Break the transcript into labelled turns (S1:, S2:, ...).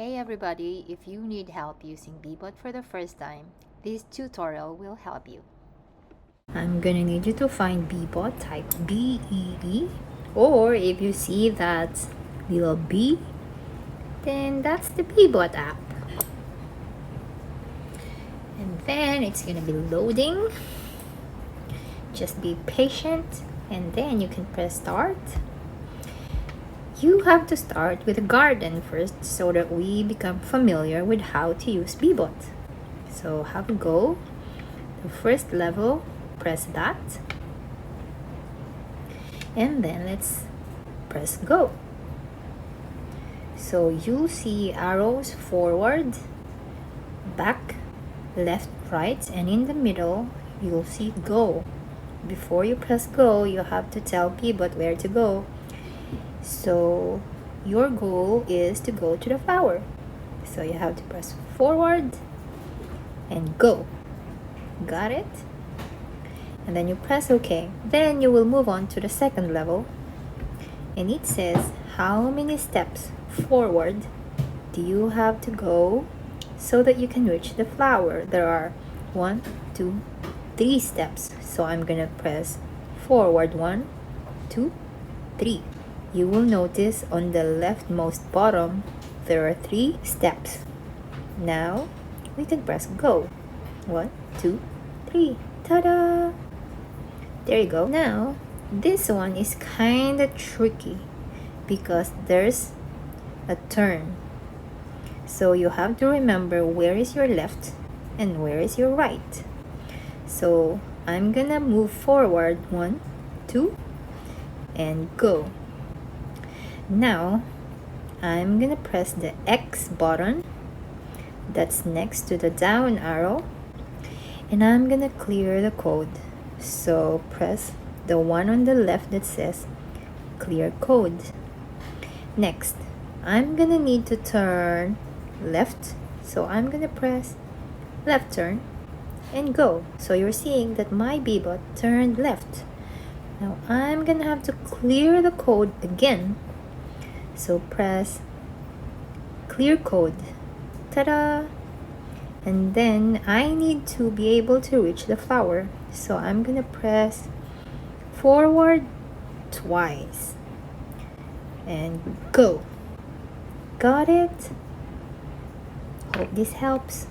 S1: Hey everybody, if you need help using Beebot for the first time, this tutorial will help you. I'm gonna need you to find Beebot, type B-E-E, or if you see that little B, then that's the Beebot app. And then it's gonna be loading. Just be patient and then you can press start. You have to start with a garden first so that we become familiar with how to use Beebot. So have a go. The first level, press that. And then let's press go. So you'll see arrows forward, back, left, right, and in the middle, you'll see go. Before you press go, you have to tell Beebot where to go. So your goal is to go to the flower. So you have to press forward and go. Got it? And then you press OK. Then you will move on to the second level. And it says how many steps forward do you have to go so that you can reach the flower. There are 1, 2, 3 steps. So I'm gonna press forward 1, 2, 3. You will notice on the leftmost bottom there are 3 steps. Now we can press go. 1, 2, 3. Ta-da! There you go. Now this one is kind of tricky because there's a turn. So you have to remember where is your left and where is your right. So I'm gonna move forward 1, 2, and go. Now I'm gonna press the X button that's next to the down arrow and I'm gonna clear the code. So press the one on the left that says clear code. Next, I'm gonna need to turn left, so I'm gonna press left turn and go. So you're seeing that my Beebot turned left. Now I'm gonna have to clear the code again. So press clear code. Ta-da! And then I need to be able to reach the flower. So I'm gonna press forward twice and go. Got it? Hope this helps.